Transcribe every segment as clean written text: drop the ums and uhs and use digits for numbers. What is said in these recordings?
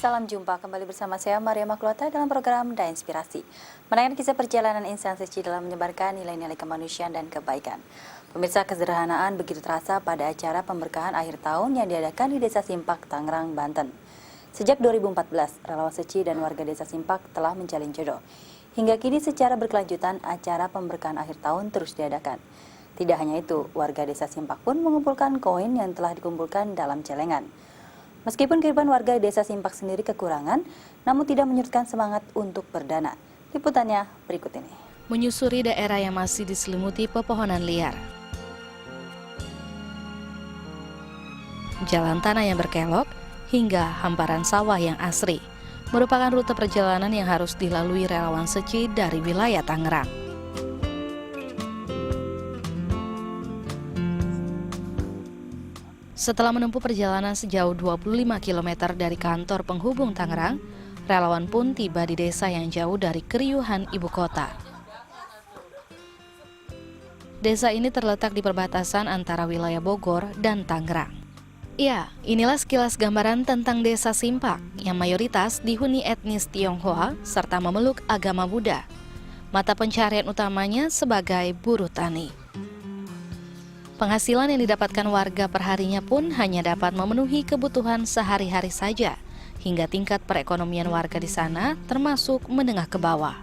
salam jumpa kembali bersama saya Maria Maklota dalam program Da Inspirasi. Menayangkan kisah perjalanan insan suci dalam menyebarkan nilai-nilai kemanusiaan dan kebaikan. Pemirsa, kesederhanaan begitu terasa pada acara pemberkahan akhir tahun yang diadakan di Desa Simpak, Tangerang, Banten. Sejak 2014, relawan suci dan warga Desa Simpak telah menjalin jodoh. Hingga kini secara berkelanjutan acara pemberkahan akhir tahun terus diadakan. Tidak hanya itu, warga Desa Simpak pun mengumpulkan koin yang telah dikumpulkan dalam celengan. Meskipun kehidupan warga Desa Simpak sendiri kekurangan, namun tidak menyurutkan semangat untuk berdana. Liputannya berikut ini. Menyusuri daerah yang masih diselimuti pepohonan liar, jalan tanah yang berkelok, hingga hamparan sawah yang asri, merupakan rute perjalanan yang harus dilalui relawan suci dari wilayah Tangerang. Setelah menempuh perjalanan sejauh 25 km dari kantor penghubung Tangerang, relawan pun tiba di desa yang jauh dari keriuhan ibu kota. Desa ini terletak di perbatasan antara wilayah Bogor dan Tangerang. Ya, inilah sekilas gambaran tentang Desa Simpak yang mayoritas dihuni etnis Tionghoa serta memeluk agama Buddha. Mata pencarian utamanya sebagai buruh tani. Penghasilan yang didapatkan warga perharinya pun hanya dapat memenuhi kebutuhan sehari-hari saja, hingga tingkat perekonomian warga di sana termasuk menengah ke bawah.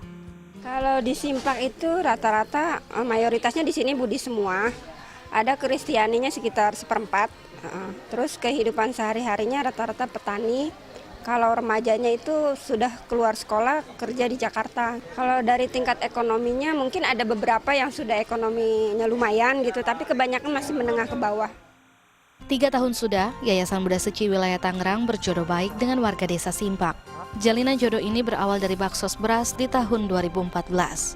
Kalau di Simpak itu rata-rata mayoritasnya di sini Buddhis semua. Ada Kristianinya sekitar 1/4. Terus kehidupan sehari-harinya rata-rata petani. Kalau remajanya itu sudah keluar sekolah kerja di Jakarta. Kalau dari tingkat ekonominya mungkin ada beberapa yang sudah ekonominya lumayan gitu, tapi kebanyakan masih menengah ke bawah. 3 tahun sudah, Yayasan Buddha Suci Wilayah Tangerang berjodoh baik dengan warga Desa Simpak. Jalinan jodoh ini berawal dari baksos beras di tahun 2014.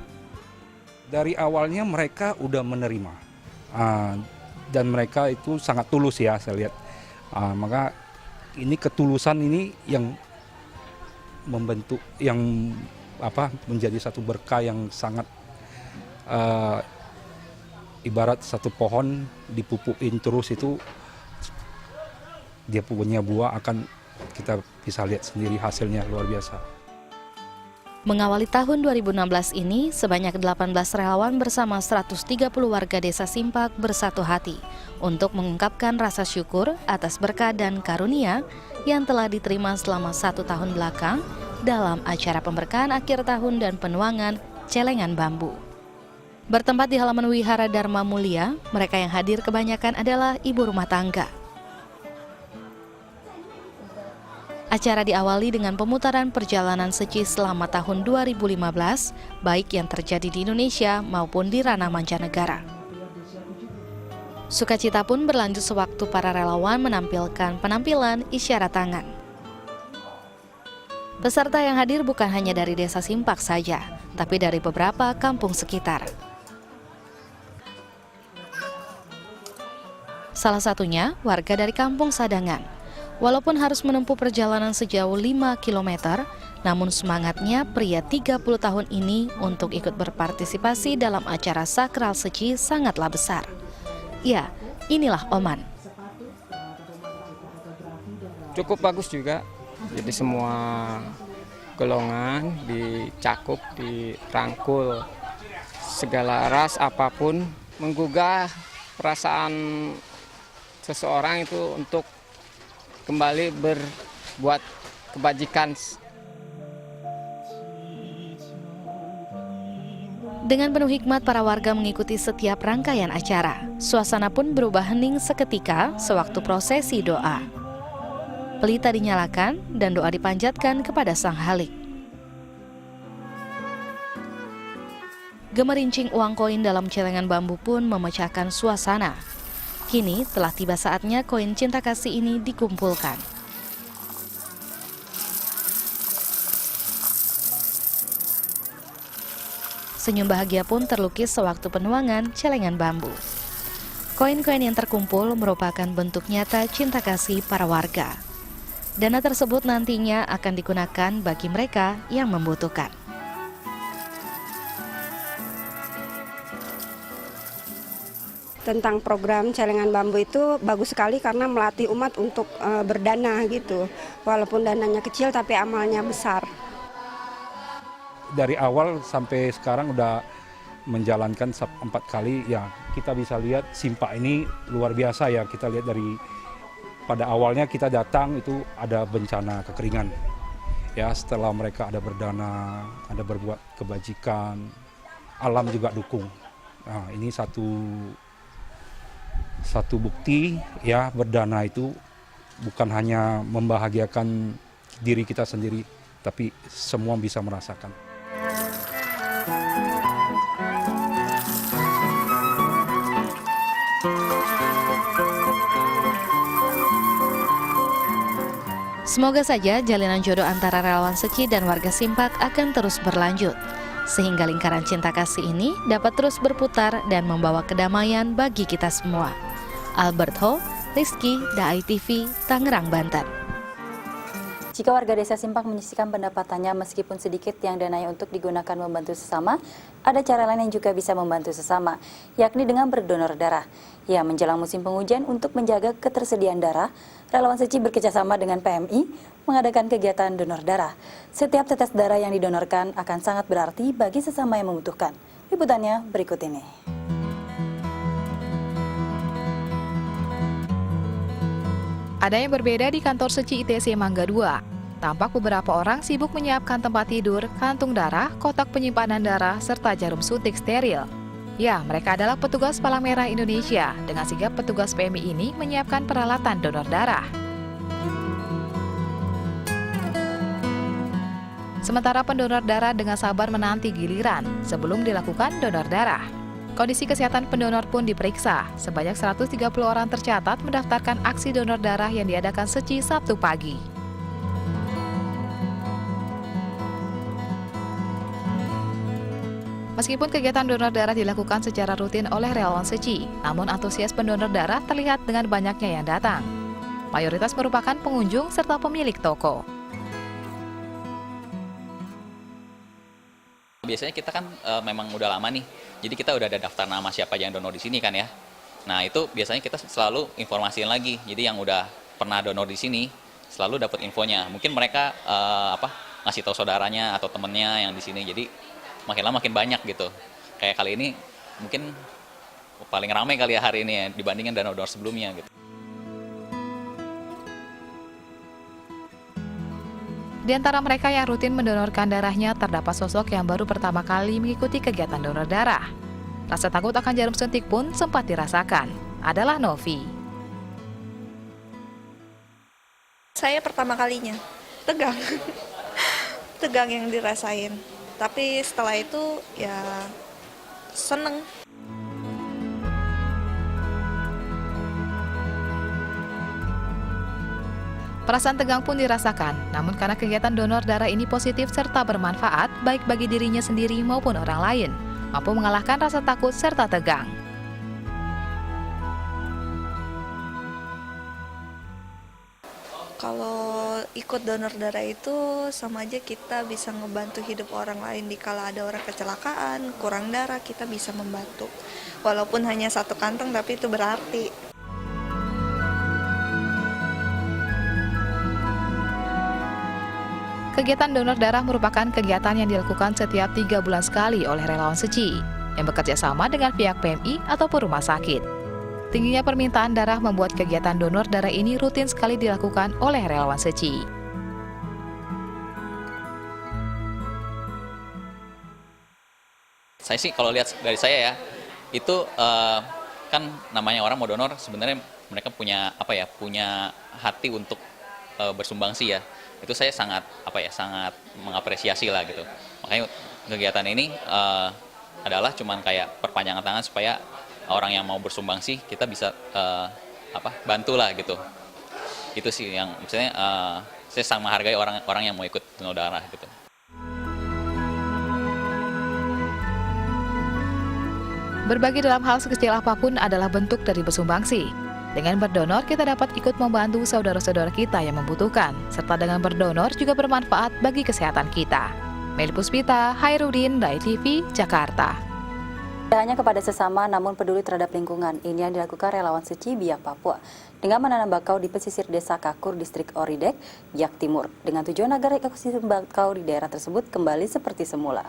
Dari awalnya mereka udah menerima, dan mereka itu sangat tulus ya, saya lihat. Maka ini ketulusan ini yang membentuk, yang menjadi satu berkah yang sangat, ibarat satu pohon dipupukin terus itu dia punya buah, akan kita bisa lihat sendiri hasilnya luar biasa. Mengawali tahun 2016 ini, sebanyak 18 relawan bersama 130 warga Desa Simpak bersatu hati untuk mengungkapkan rasa syukur atas berkah dan karunia yang telah diterima selama 1 tahun belakang dalam acara pemberkahan akhir tahun dan penuangan celengan bambu. Bertempat di halaman Wihara Dharma Mulia, mereka yang hadir kebanyakan adalah ibu rumah tangga. Acara diawali dengan pemutaran perjalanan suci selama tahun 2015, baik yang terjadi di Indonesia maupun di ranah mancanegara. Sukacita pun berlanjut sewaktu para relawan menampilkan penampilan isyarat tangan. Peserta yang hadir bukan hanya dari Desa Simpak saja, tapi dari beberapa kampung sekitar. Salah satunya warga dari Kampung Sadangan. Walaupun harus menempuh perjalanan sejauh 5 km, namun semangatnya pria 30 tahun ini untuk ikut berpartisipasi dalam acara sakral suci sangatlah besar. Ya, inilah Oman. Cukup bagus juga, jadi semua golongan dicakup, dirangkul, segala ras apapun, menggugah perasaan seseorang itu untuk kembali berbuat kebajikan. Dengan penuh hikmat, para warga mengikuti setiap rangkaian acara. Suasana pun berubah hening seketika sewaktu prosesi doa. Pelita dinyalakan dan doa dipanjatkan kepada Sang Halik. Gemerincing uang koin dalam celengan bambu pun memecahkan suasana. Kini telah tiba saatnya koin cinta kasih ini dikumpulkan. Senyum bahagia pun terlukis sewaktu penuangan celengan bambu. Koin-koin yang terkumpul merupakan bentuk nyata cinta kasih para warga. Dana tersebut nantinya akan digunakan bagi mereka yang membutuhkan. tentang program celengan bambu itu bagus sekali karena melatih umat untuk berdana gitu. Walaupun dananya kecil tapi amalnya besar. Dari awal sampai sekarang udah menjalankan 4 kali, ya kita bisa lihat Simpak ini luar biasa ya. Kita lihat dari pada awalnya kita datang itu ada bencana kekeringan. Ya, setelah mereka ada berdana, ada berbuat kebajikan, alam juga dukung. Nah, ini satu bukti ya, berdana itu bukan hanya membahagiakan diri kita sendiri, tapi semua bisa merasakan. Semoga saja jalinan jodoh antara relawan Seci dan warga Simpak akan terus berlanjut, sehingga lingkaran cinta kasih ini dapat terus berputar dan membawa kedamaian bagi kita semua. Albert Ho, Rizky, Dai TV, Tangerang, Banten. Jika warga desa Simpak menyisihkan pendapatannya meskipun sedikit yang dananya untuk digunakan membantu sesama, ada cara lain yang juga bisa membantu sesama, yakni dengan berdonor darah. Ya, menjelang musim penghujan untuk menjaga ketersediaan darah, relawan Seci bekerjasama dengan PMI mengadakan kegiatan donor darah. Setiap tetes darah yang didonorkan akan sangat berarti bagi sesama yang membutuhkan. Liputannya berikut ini. Ada yang berbeda di kantor Seci ITC Mangga 2. Tampak beberapa orang sibuk menyiapkan tempat tidur, kantung darah, kotak penyimpanan darah, serta jarum suntik steril. Ya, mereka adalah petugas Palang Merah Indonesia. Dengan sigap petugas PMI ini menyiapkan peralatan donor darah. Sementara pendonor darah dengan sabar menanti giliran sebelum dilakukan donor darah. Kondisi kesehatan pendonor pun diperiksa. Sebanyak 130 orang tercatat mendaftarkan aksi donor darah yang diadakan Seci Sabtu pagi. Meskipun kegiatan donor darah dilakukan secara rutin oleh relawan Seci, namun antusias pendonor darah terlihat dengan banyaknya yang datang. Mayoritas merupakan pengunjung serta pemilik toko. Biasanya kita kan memang udah lama nih, jadi kita udah ada daftar nama siapa yang donor di sini kan ya. Nah itu biasanya kita selalu informasiin lagi, jadi yang udah pernah donor di sini selalu dapat infonya. Mungkin mereka ngasih tahu saudaranya atau temennya yang di sini, jadi makin lama makin banyak gitu. Kayak kali ini mungkin paling ramai kali ya hari ini ya dibandingkan donor-donor sebelumnya gitu. Di antara mereka yang rutin mendonorkan darahnya, terdapat sosok yang baru pertama kali mengikuti kegiatan donor darah. Rasa takut akan jarum suntik pun sempat dirasakan. Adalah Novi. Saya pertama kalinya, tegang. Tegang yang dirasain. Tapi setelah itu ya seneng. Perasaan tegang pun dirasakan, namun karena kegiatan donor darah ini positif serta bermanfaat baik bagi dirinya sendiri maupun orang lain, mampu mengalahkan rasa takut serta tegang. Kalau ikut donor darah itu sama aja kita bisa ngebantu hidup orang lain. Dikala ada orang kecelakaan, kurang darah, kita bisa membantu. Walaupun hanya 1 kantong tapi itu berarti. Kegiatan donor darah merupakan kegiatan yang dilakukan setiap 3 bulan sekali oleh relawan Seci, yang bekerja sama dengan pihak PMI ataupun rumah sakit. Tingginya permintaan darah membuat kegiatan donor darah ini rutin sekali dilakukan oleh relawan Seci. Saya sih kalau lihat dari saya ya, itu kan namanya orang mau donor sebenarnya mereka punya punya hati untuk bersumbangsi ya. Itu saya sangat sangat mengapresiasi lah gitu. Makanya kegiatan ini adalah cuman kayak perpanjangan tangan supaya orang yang mau bersumbangsi kita bisa bantu lah gitu. Itu sih yang maksudnya saya sangat menghargai orang yang mau ikut donor darah gitu. Berbagi dalam hal sekecil apapun adalah bentuk dari bersumbangsi. Dengan berdonor, kita dapat ikut membantu saudara-saudara kita yang membutuhkan, serta dengan berdonor juga bermanfaat bagi kesehatan kita. Meli Puspita, Hairudin, Dai TV, Jakarta. Tidak hanya kepada sesama, namun peduli terhadap lingkungan. Ini yang dilakukan relawan Seci Biak Papua dengan menanam bakau di pesisir desa Kakur, distrik Oridek, Biak Timur, dengan tujuan agar ekosistem bakau di daerah tersebut kembali seperti semula.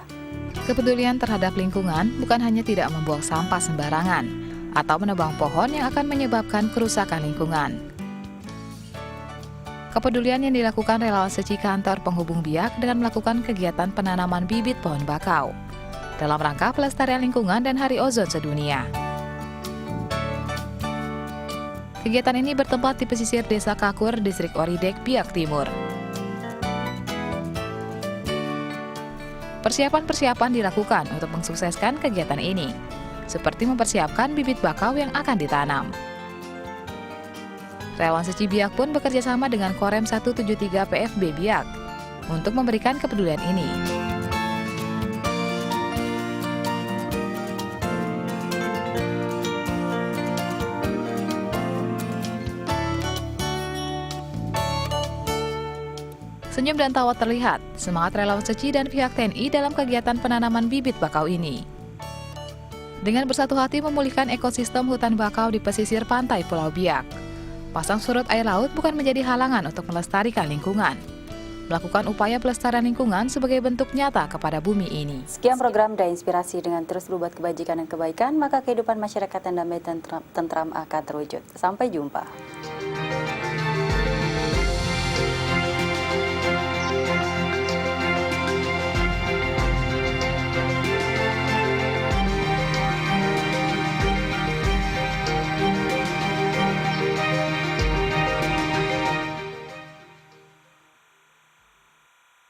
Kepedulian terhadap lingkungan bukan hanya tidak membuang sampah sembarangan atau menebang pohon yang akan menyebabkan kerusakan lingkungan. Kepedulian yang dilakukan relawan Seci kantor penghubung Biak dengan melakukan kegiatan penanaman bibit pohon bakau dalam rangka pelestarian lingkungan dan Hari Ozon Sedunia. Kegiatan ini bertempat di pesisir desa Kakur, distrik Oridek, Biak Timur. Persiapan-persiapan dilakukan untuk mensukseskan kegiatan ini, seperti mempersiapkan bibit bakau yang akan ditanam. Relawan Seci Biak pun bekerja sama dengan Korem 173 PFB Biak untuk memberikan kepedulian ini. Senyum dan tawa terlihat semangat relawan Seci dan pihak TNI dalam kegiatan penanaman bibit bakau ini. Dengan bersatu hati memulihkan ekosistem hutan bakau di pesisir pantai Pulau Biak, pasang surut air laut bukan menjadi halangan untuk melestarikan lingkungan. Melakukan upaya pelestarian lingkungan sebagai bentuk nyata kepada bumi ini. Sekian program Dan Inspirasi. Dengan terus berbuat kebajikan dan kebaikan, maka kehidupan masyarakat yang damai dan tentram akan terwujud. Sampai jumpa.